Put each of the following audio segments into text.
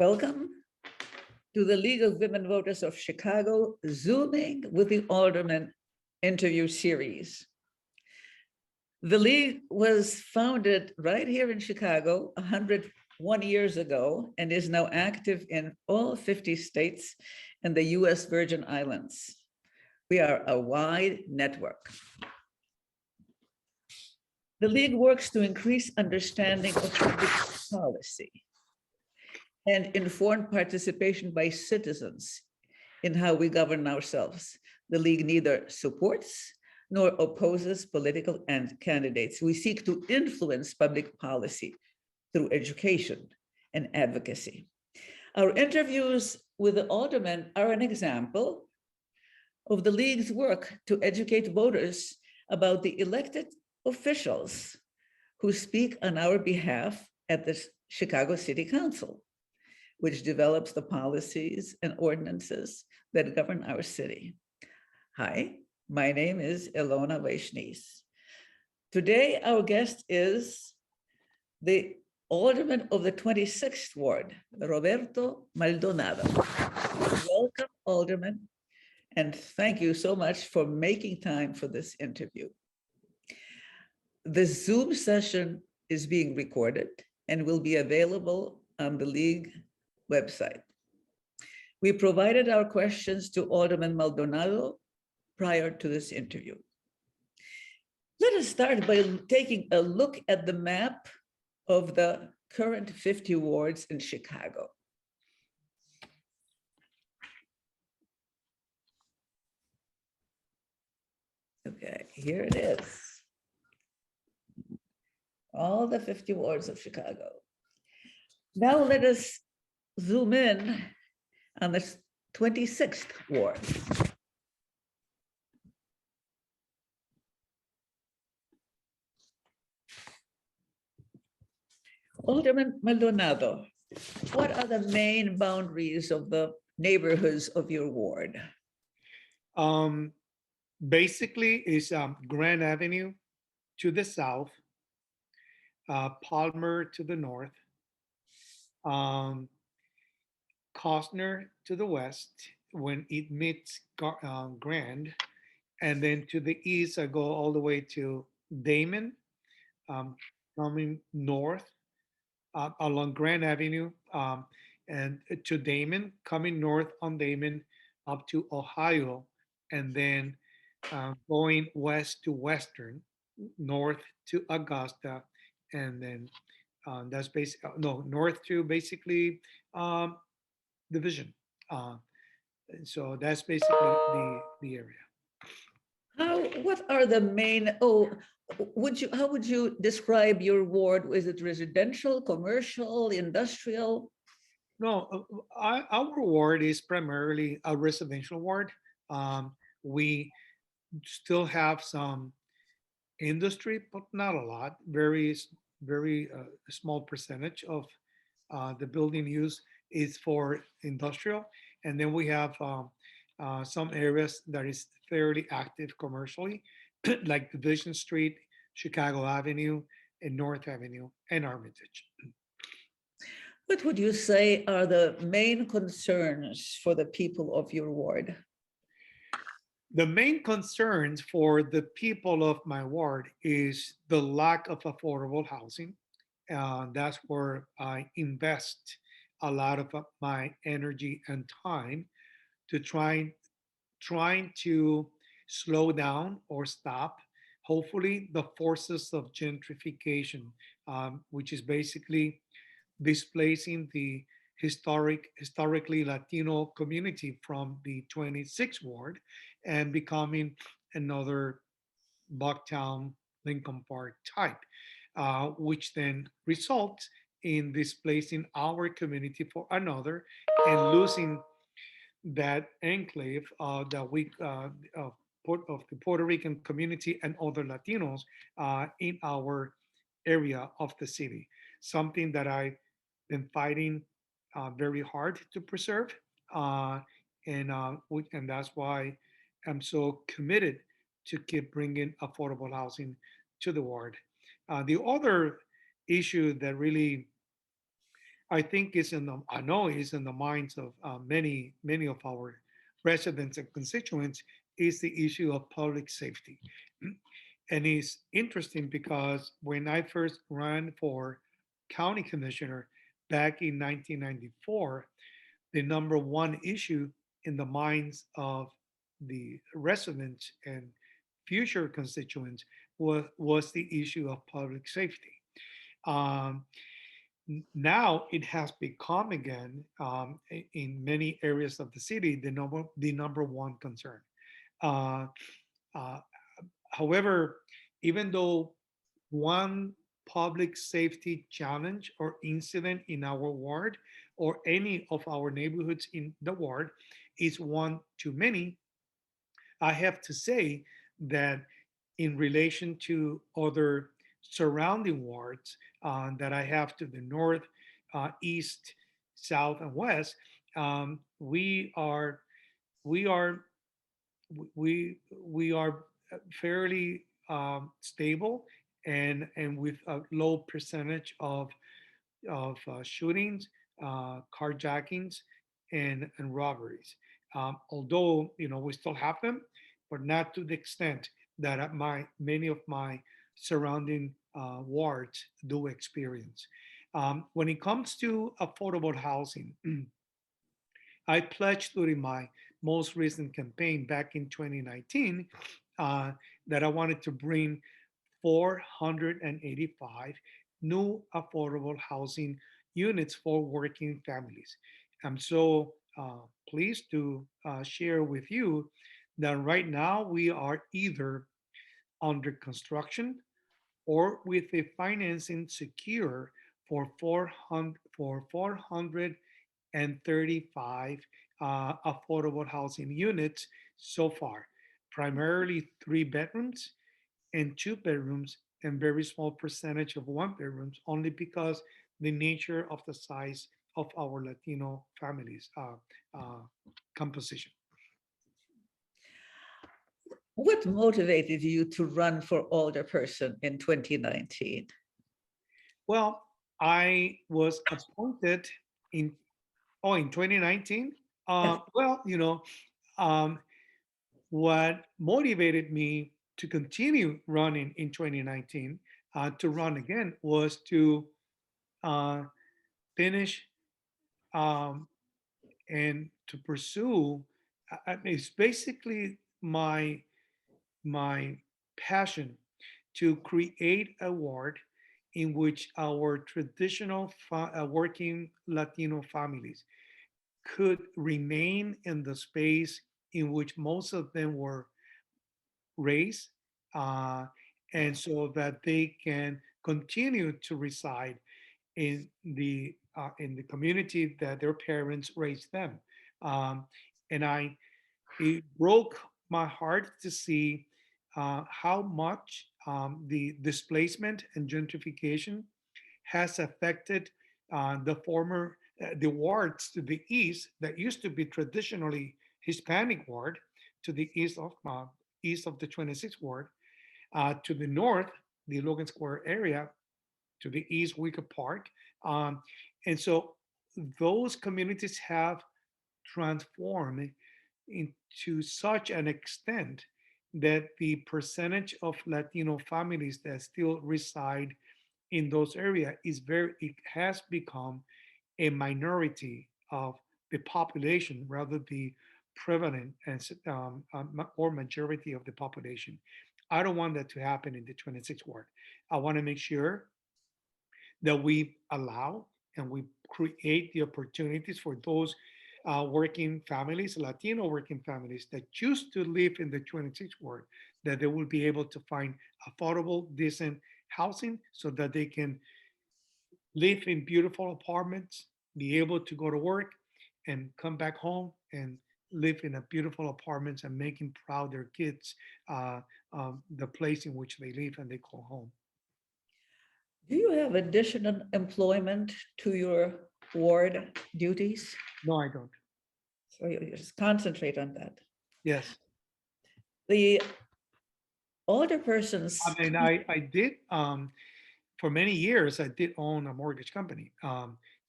Welcome to the League of Women Voters of Chicago, Zooming with the Alderman interview series. The League was founded right here in Chicago 101 years ago and is now active in all 50 states and the US Virgin Islands. We are a wide network. The League works to increase understanding of public policy and informed participation by citizens in how we govern ourselves. The League neither supports nor opposes political candidates. We seek to influence public policy through education and advocacy. Our interviews with the aldermen are an example of the League's work to educate voters about the elected officials who speak on our behalf at the Chicago City Council, which develops the policies and ordinances that govern our city. Hi, my name is Ilona Vaishnis. Today, our guest is the Alderman of the 26th Ward, Roberto Maldonado. Welcome, Alderman, and thank you so much for making time for this interview. The Zoom session is being recorded and will be available on the League website. We provided our questions to Alderman Maldonado prior to this interview. Let us start by taking a look at the map of the current 50 wards in Chicago. Okay, here it is. All the 50 wards of Chicago. Now let us zoom in on the 26th ward. Alderman Maldonado, what are the main boundaries of the neighborhoods of your ward? Basically, is Grand Avenue to the south, Palmer to the north, Costner to the west when it meets Grand, and then to the east I go all the way to Damon, coming north along Grand Avenue, and to Damon, coming north on Damon up to Ohio, and then going west to Western, north to Augusta, and then that's basically north to basically Division. So that's basically the area. What are the main, how would you describe your ward? Is it residential, commercial, industrial? No, our ward is primarily a residential ward. We still have some industry, but not a lot. Very small percentage of the building use is for industrial, and then we have some areas that is fairly active commercially, like Division Street, Chicago Avenue, and North Avenue, and Armitage. What would you say are the main concerns for the people of your ward? The main concerns for the people of my ward is the lack of affordable housing. That's where I invest a lot of my energy and time to trying to slow down or stop, hopefully, the forces of gentrification, which is basically displacing the historically Latino community from the 26th ward and becoming another Bucktown, Lincoln Park type, which then results in displacing our community for another and losing that enclave that we of the Puerto Rican community and other Latinos in our area of the city. Something that I've been fighting very hard to preserve, and that's why I'm so committed to keep bringing affordable housing to the ward. The other issue that really I think is in the, I know is in the minds of many of our residents and constituents is the issue of public safety. And it's interesting because when I first ran for county commissioner back in 1994, the number one issue in the minds of the residents and future constituents was the issue of public safety. Um, Now it has become again, in many areas of the city, the number one concern. Uh, uh, However, even though one public safety challenge or incident in our ward or any of our neighborhoods in the ward is one too many, I have to say that in relation to other surrounding wards that I have to the north, east, south, and west, we are we are we are fairly stable and with a low percentage of shootings, carjackings, and robberies. Although we still have them, but not to the extent that my many of my surrounding wards do experience. When it comes to affordable housing, I pledged during my most recent campaign back in 2019 uh, that I wanted to bring 485 new affordable housing units for working families. I'm so pleased to share with you that right now we are either under construction or with the financing secure for 435 affordable housing units so far, primarily 3 bedrooms and 2 bedrooms and very small percentage of 1 bedrooms, only because the nature of the size of our Latino families uh, composition. What motivated you to run for alderperson in 2019? Well, I was appointed in in 2019. Yes. Well, um, what motivated me to continue running in 2019, to run again, was to uh, finish um, and to pursue. It's basically my passion to create a world in which our traditional working Latino families could remain in the space in which most of them were raised, uh, and so that they can continue to reside in the community that their parents raised them. Um, and it broke my heart to see how much the displacement and gentrification has affected the wards to the east that used to be traditionally Hispanic ward, to the east of the 26th ward, to the north, the Logan Square area, to the east, Wicker Park. Um, and so those communities have transformed into such an extent that the percentage of Latino families that still reside in those areas it has become a minority of the population rather the prevalent and or majority of the population. I don't want that to happen in the 26th ward. I want to make sure that we allow and we create the opportunities for those working families, Latino working families that choose to live in the 26th ward, that they will be able to find affordable, decent housing so that they can live in beautiful apartments, be able to go to work and come back home and live in a beautiful apartments and making proud their kids, the place in which they live and they call home. Do you have additional employment to your ward duties? No, I don't. So you just concentrate on that. Yes. The alderpersons. I mean, I did, for many years, I did own a mortgage company.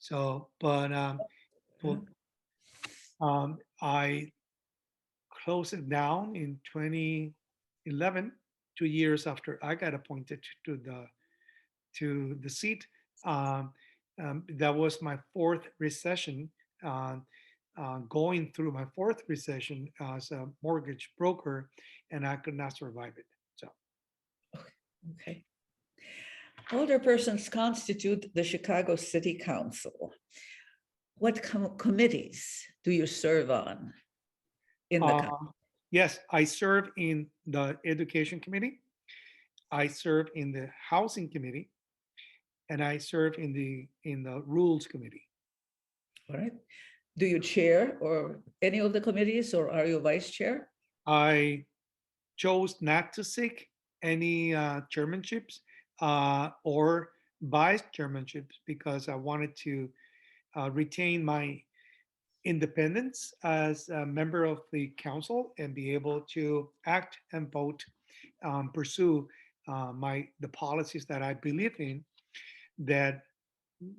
So, but well, I closed it down in 2011, 2 years after I got appointed to the seat. Um, that was my fourth recession. Uh, Going through my fourth recession as a mortgage broker, and I could not survive it. So, Okay. Alderpersons constitute the Chicago City Council. What committees do you serve on in the council? uh, yes, I serve in the education committee. I serve in the housing committee, and I serve in the rules committee. All right. Do you chair or any of the committees, or are you vice chair? I chose not to seek any chairmanships or vice chairmanships because I wanted to retain my independence as a member of the council and be able to act and vote, pursue the policies that I believe in that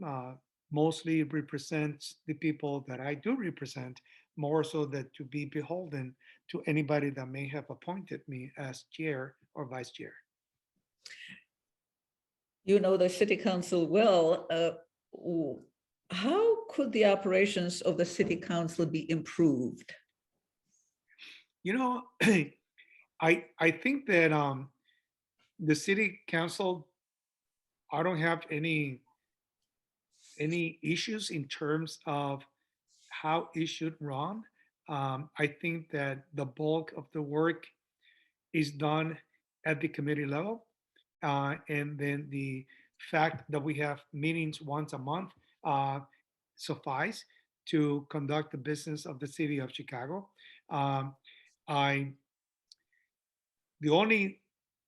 uh, mostly represents the people that I do represent, more so that to be beholden to anybody that may have appointed me as chair or vice chair. You know the city council well. How could the operations of the city council be improved? You know, I think that the city council, I don't have any issues in terms of how it should run. I think that the bulk of the work is done at the committee level. And then the fact that we have meetings once a month uh, suffice to conduct the business of the city of Chicago. Um, I The only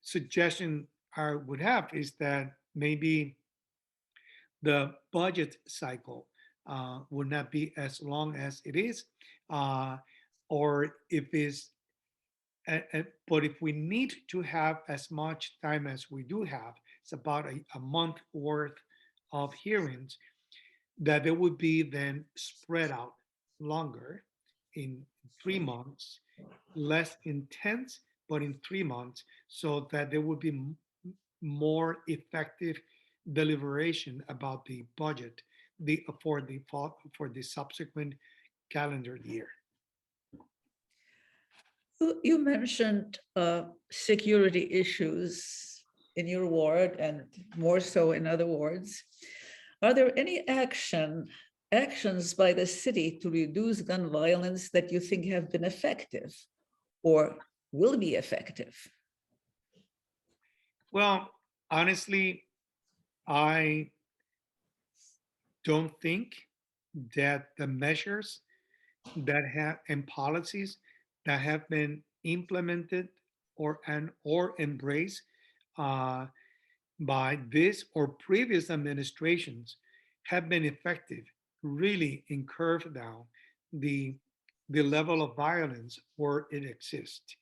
suggestion I would have is that maybe the budget cycle would not be as long as it is, uh, or if it's but if we need to have as much time as we do have, it's about a month worth of hearings, that it would be then spread out longer in 3 months, less intense, but in 3 months, so that there would be more effective deliberation about the budget for the subsequent calendar year. You mentioned security issues in your ward and more so in other wards. Are there any actions by the city to reduce gun violence that you think have been effective or will be effective? Well, honestly, I don't think that the measures that have and policies that have been implemented or embraced uh, by this or previous administrations have been effective really in curve down the the level of violence where it exists.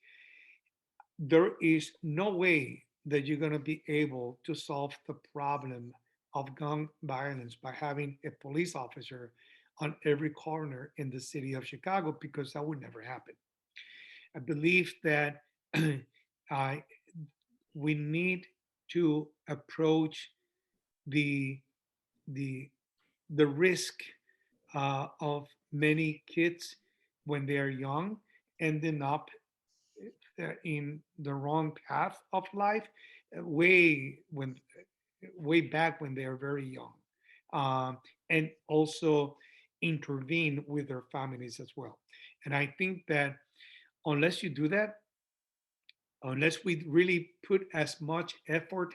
There is no way that you're going to be able to solve the problem of gun violence by having a police officer on every corner in the city of Chicago, because that would never happen. I believe that I, we need to approach the the the risk of many kids when they are young ending up in the wrong path of life way back when they are very young, and also intervene with their families as well. And I think that unless you do that, unless we really put as much effort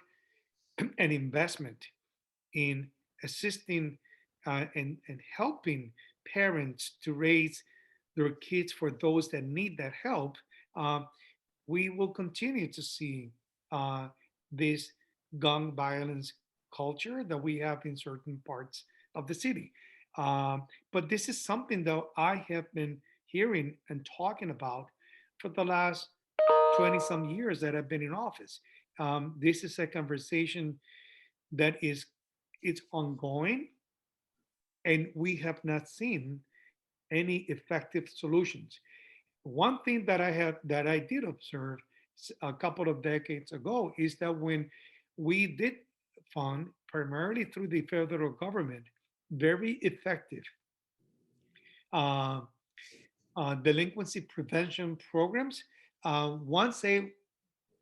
and investment in assisting and helping parents to raise their kids for those that need that help, uh, we will continue to see uh, this gun violence culture that we have in certain parts of the city. But this is something that I have been hearing and talking about for the last 20 some years that I've been in office. This is a conversation that is it's ongoing. and we have not seen any effective solutions. One thing that I did observe a couple of decades ago is that when we did fund primarily through the federal government very effective uh, delinquency prevention programs, once they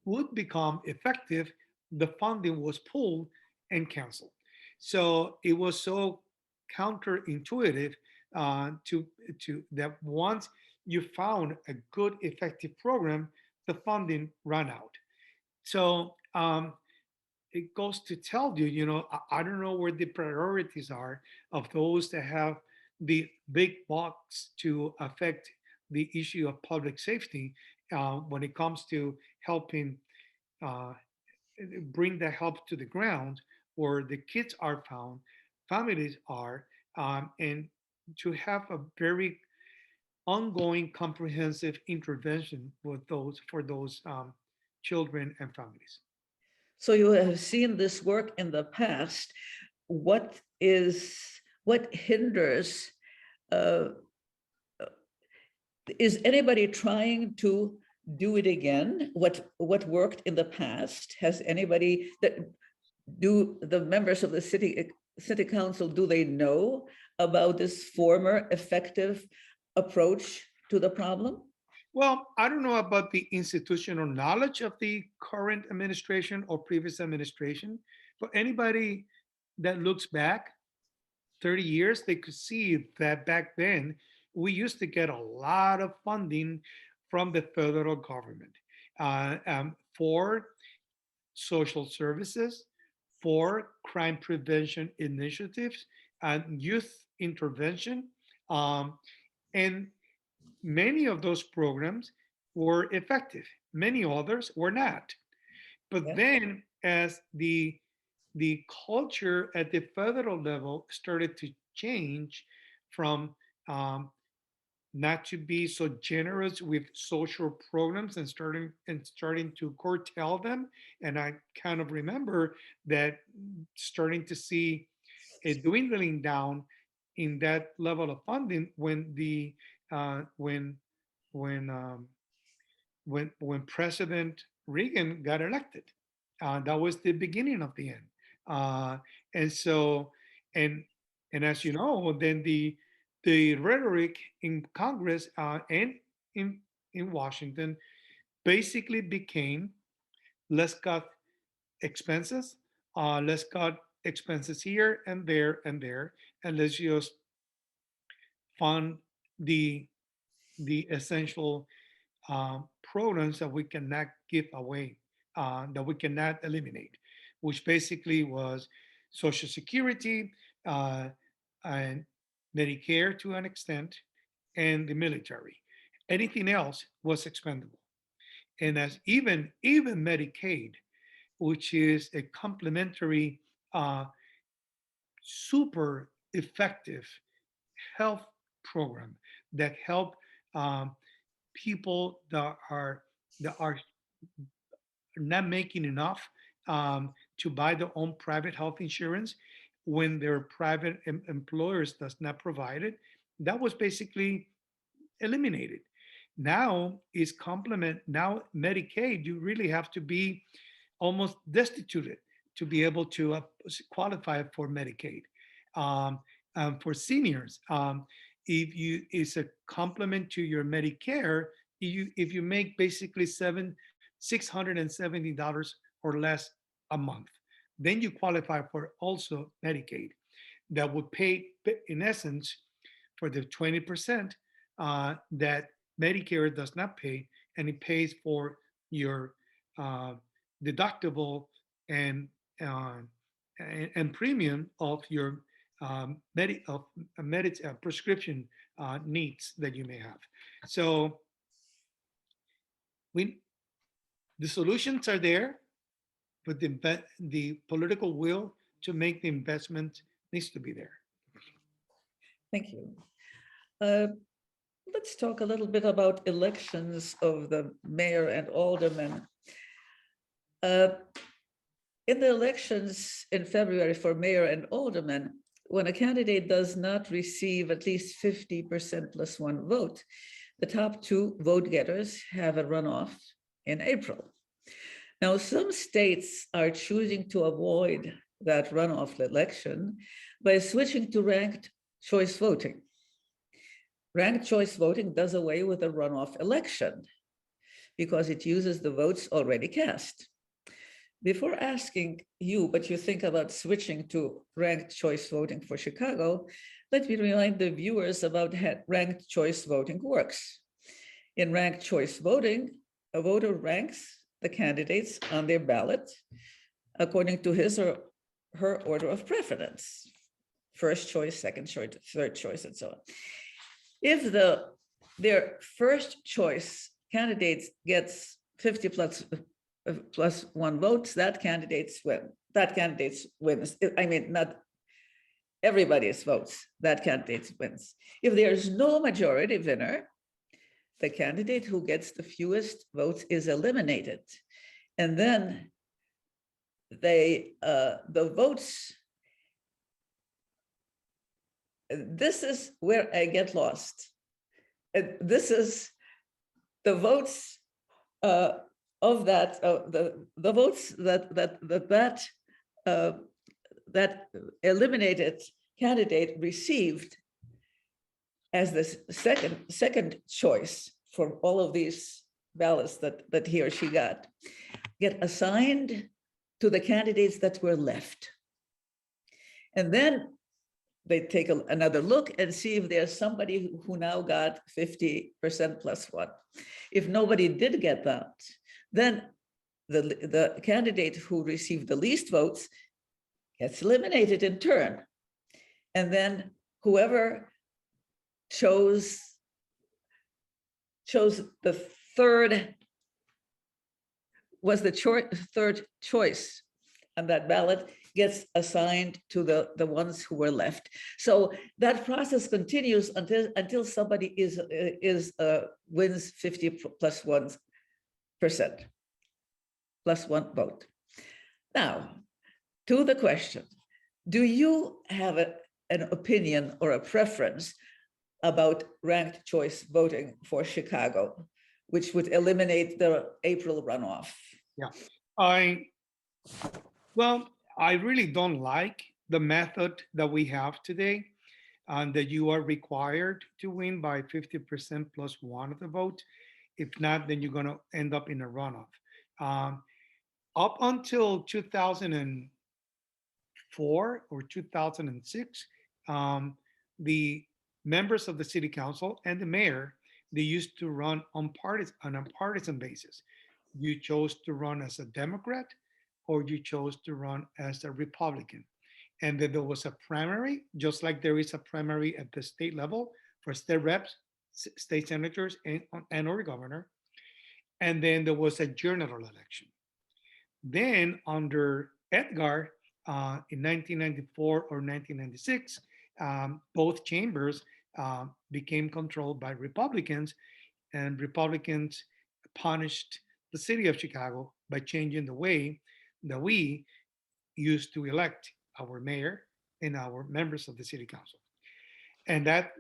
would become effective, the funding was pulled and canceled. So it was so counterintuitive to that once you found a good effective program, the funding ran out. So it goes to tell you, I don't know where the priorities are of those that have the big bucks to affect the issue of public safety when it comes to helping uh, bring the help to the ground where the kids are found, families are, and to have a very ongoing comprehensive intervention with those for those children and families. So you have seen this work in the past. What is what hinders? Uh, is anybody trying to do it again? What worked in the past? Has anybody that do the members of the city council, do they know about this former effective approach to the problem? Well, I don't know about the institutional knowledge of the current administration or previous administration, but anybody that looks back 30 years, they could see that back then we used to get a lot of funding from the federal government for social services, for crime prevention initiatives, and youth intervention. Um, and many of those programs were effective, many others were not. But Yeah. then, as the culture at the federal level started to change from um, not to be so generous with social programs and starting to curtail them, and I kind of remember that starting to see a dwindling down in that level of funding when the when when when President Reagan got elected. That was the beginning of the end. Uh, and so, and and as you know, then the rhetoric in Congress and in in Washington basically became let's cut expenses, let's cut expenses here and there, and let's just fund the the essential programs that we cannot give away, that we cannot eliminate, which basically was Social Security uh, and Medicare to an extent, and the military. Anything else was expendable. And as even Medicaid, which is a complementary, uh, super effective health program that help um, people that are not making enough to buy their own private health insurance when their private employers does not provide it. That was basically eliminated. Now is complement. Now Medicaid, you really have to be almost destituted to be able to qualify for Medicaid. Um, for seniors, if you it's a complement to your Medicare, if you make basically $670 or less a month, then you qualify for also Medicaid. That would pay in essence for the 20% that Medicare does not pay, and it pays for your uh, deductible and uh, and premium of your prescription needs that you may have. So we the solutions are there, but the political will to make the investment needs to be there. Thank you. Uh, let's talk a little bit about elections of the mayor and aldermen. Uh, in the elections in February for mayor and aldermen, when a candidate does not receive at least 50% plus one vote, the top two vote getters have a runoff in April. Now, some states are choosing to avoid that runoff election by switching to ranked choice voting. Ranked choice voting does away with a runoff election because it uses the votes already cast. Before asking you what you think about switching to ranked choice voting for Chicago, let me remind the viewers about how ranked choice voting works. In ranked choice voting, a voter ranks the candidates on their ballot according to his or her order of preference. First choice, second choice, third choice, and so on. If their first choice candidates gets 50 plus one votes, that candidates win. That candidates wins. I mean, not everybody's votes, that candidate wins. If there's no majority winner, the candidate who gets the fewest votes is eliminated. And then the votes, this is where I get lost. This is the votes of that, the votes that eliminated candidate received as the second choice for all of these ballots that he or she got, get assigned to the candidates that were left. And then they take another look and see if there's somebody who now got 50% plus one. If nobody did get that, then the candidate who received the least votes gets eliminated in turn. And then whoever chose the third, was the third choice on that ballot, gets assigned to the ones who were left. So that process continues until somebody wins 50 plus 1%, plus one vote. Now, to the question, do you have an opinion or a preference about ranked choice voting for Chicago, which would eliminate the April runoff? Yeah, I really don't like the method that we have today, that you are required to win by 50% plus one of the vote. If not, then you're going to end up in a runoff. Up until 2004 or 2006, the members of the city council and the mayor, they used to run on a partisan basis. You chose to run as a Democrat or you chose to run as a Republican. And then there was a primary, just like there is a primary at the state level for state reps, state senators, and or governor. And then there was a general election. Then under Edgar, in 1994 or 1996, both chambers became controlled by Republicans, and Republicans punished the city of Chicago by changing the way that we used to elect our mayor and our members of the city council. And that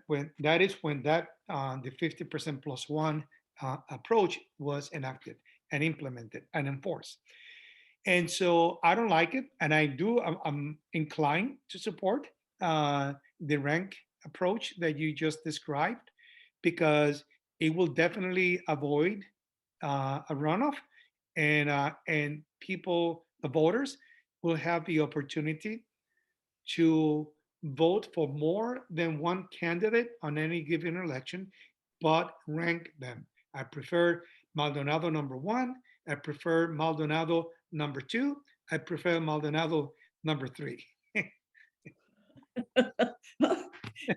is when the 50% plus one approach was enacted and implemented and enforced. And so I don't like it, and I'm inclined to support the rank approach that you just described, because it will definitely avoid a runoff, and people, the voters, will have the opportunity to vote for more than one candidate on any given election, but rank them. I prefer Maldonado number one. I prefer Maldonado number two. I prefer Maldonado number three.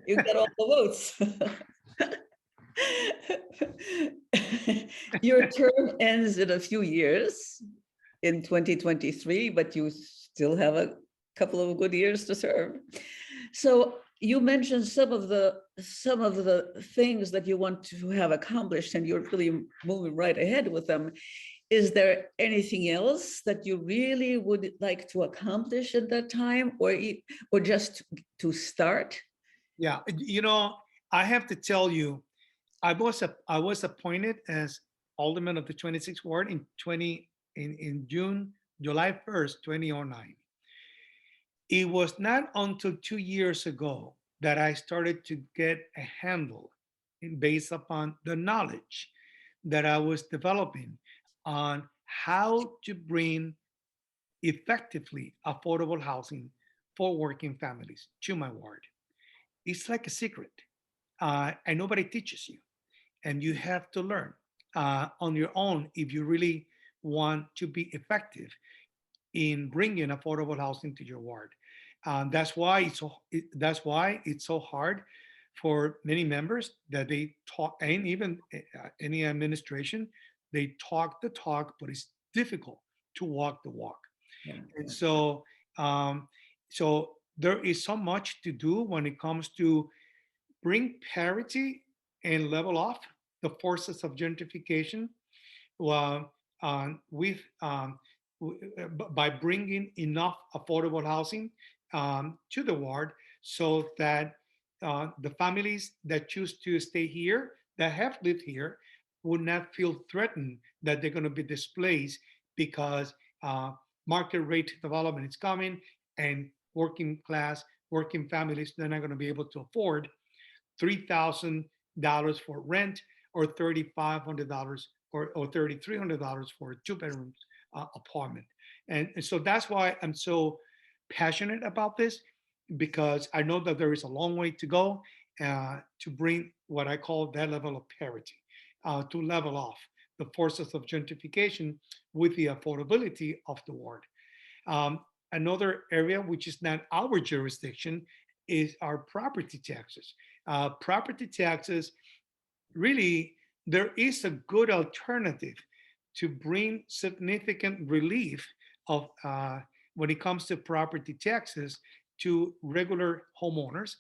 You got all the votes. Your term ends in a few years in 2023, but you still have a couple of good years to serve. So you mentioned some of the things that you want to have accomplished, and you're really moving right ahead with them. Is there anything else that you really would like to accomplish at that time, or just to start? Yeah, I have to tell you, I was appointed as alderman of the 26th ward in June, July 1st, 2009. It was not until 2 years ago that I started to get a handle based upon the knowledge that I was developing on how to bring effectively affordable housing for working families to my ward. It's like a secret, and nobody teaches you, and you have to learn on your own if you really want to be effective in bringing affordable housing to your ward. That's why it's so hard for many members that they talk, and even any administration, they talk the talk, but it's difficult to walk the walk. Yeah. And so there is so much to do when it comes to bring parity and level off the forces of gentrification, well, with by bringing enough affordable housing to the ward, so that the families that choose to stay here, that have lived here, would not feel threatened that they're going to be displaced because market rate development is coming, and working families, they're not going to be able to afford $3,000 for rent, or $3,500 or $3,300 for a two-bedroom apartment. And so that's why I'm so passionate about this, because I know that there is a long way to go to bring what I call that level of parity, to level off the forces of gentrification with the affordability of the ward. Um, Another area which is not our jurisdiction is our property taxes. Property taxes, really, there is a good alternative to bring significant relief of when it comes to property taxes to regular homeowners,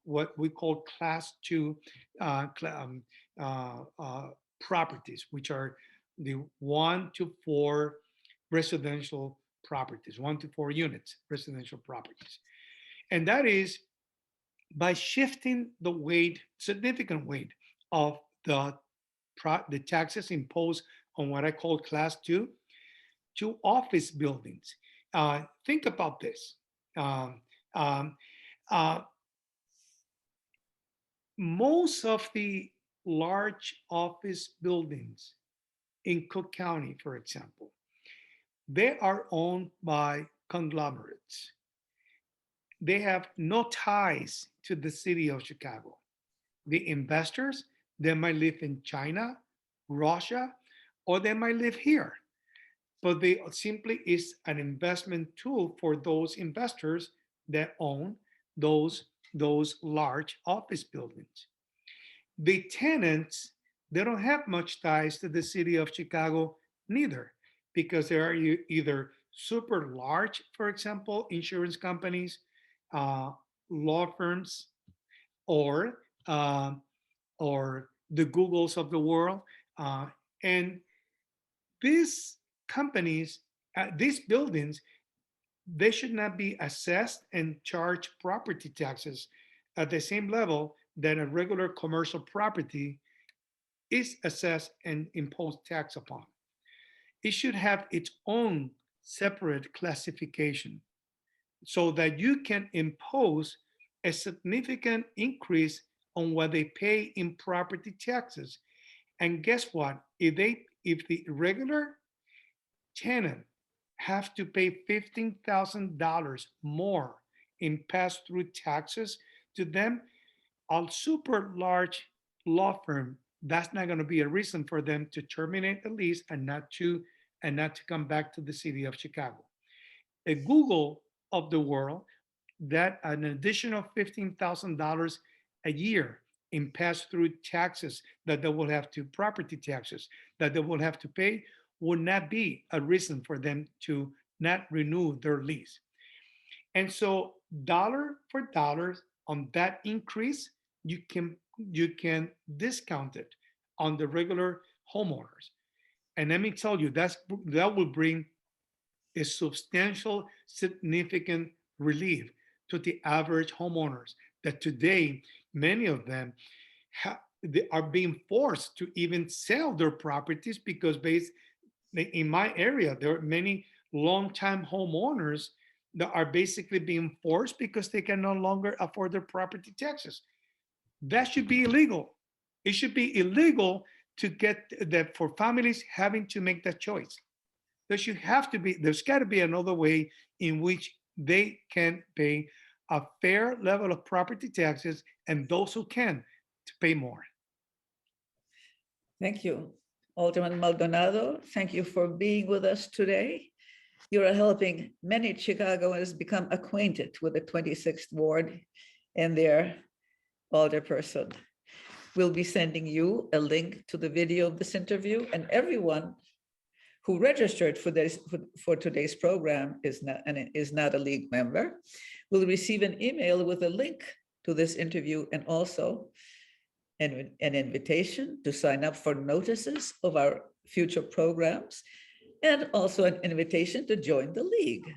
what we call class two uh, uh, properties, which are the 1 to 4 residential properties, 1 to 4 units residential properties. And that is by shifting the weight, significant weight of the taxes imposed on what I call class two to office buildings. Think about this. Um, um, uh, Most of the large office buildings in Cook County, for example, they are owned by conglomerates. They have no ties to the city of Chicago. The investors, they might live in China, Russia, or they might live here. But they simply is an investment tool for those investors that own those large office buildings. The tenants, they don't have much ties to the city of Chicago neither, because they are either super large, for example, insurance companies, uh, law firms, or um, or the Googles of the world. And these companies, these buildings, they should not be assessed and charged property taxes at the same level that a regular commercial property is assessed and imposed tax upon. It should have its own separate classification so that you can impose a significant increase on what they pay in property taxes. And guess what? If the regular tenant have to pay $15,000 more in pass-through taxes to them, a super large law firm, that's not going to be a reason for them to terminate the lease and not to come back to the city of Chicago. A Google of the world, that an additional $15,000 a year in pass-through taxes that they will have to property taxes that they will have to pay would not be a reason for them to not renew their lease. And so dollar for dollar on that increase, you can discount it on the regular homeowners. And let me tell you, that will bring a substantial, significant relief to the average homeowners that today, many of them they are being forced to even sell their properties because in my area, there are many long-time homeowners that are basically being forced because they can no longer afford their property taxes. That should be illegal. It should be illegal to get that for families having to make that choice. There's got to be another way in which they can pay a fair level of property taxes, and those who can to pay more. Thank you, Alderman Maldonado. Thank you for being with us today. You are helping many Chicagoans become acquainted with the 26th Ward and their alderperson. We'll be sending you a link to the video of this interview, and everyone who registered for today's program is not a league member will receive an email with a link to this interview and also an invitation to sign up for notices of our future programs, and also an invitation to join the league,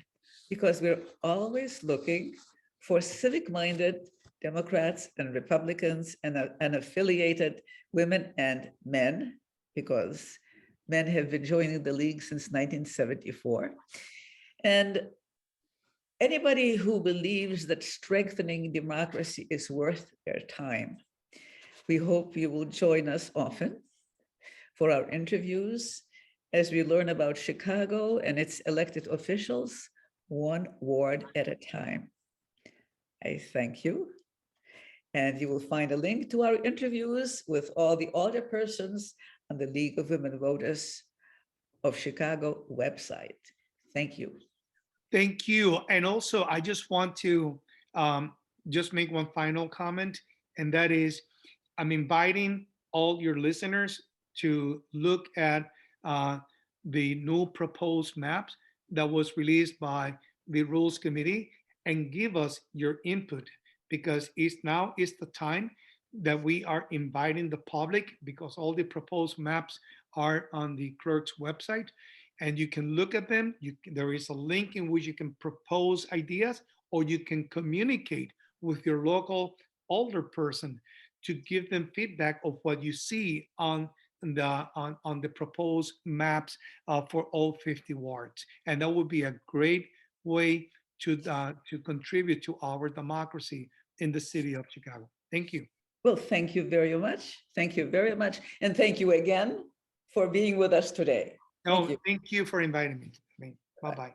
because we're always looking for civic-minded Democrats and Republicans and affiliated women and men, because men have been joining the league since 1974. And anybody who believes that strengthening democracy is worth their time, we hope you will join us often for our interviews as we learn about Chicago and its elected officials, one ward at a time. I thank you. And you will find a link to our interviews with all the alderpersons on the League of Women Voters of Chicago website. Thank you. Thank you. And also, I just want to just make one final comment, and that is, I'm inviting all your listeners to look at the new proposed maps that was released by the Rules Committee and give us your input, because now is the time that we are inviting the public, because all the proposed maps are on the clerk's website and you can look at them. There is a link in which you can propose ideas, or you can communicate with your local alderperson to give them feedback of what you see on the proposed maps for all 50 wards. And that would be a great way to contribute to our democracy in the city of Chicago. Thank you. Well, thank you very much. Thank you very much. And thank you again for being with us today. No, thank you for inviting me. Bye-bye.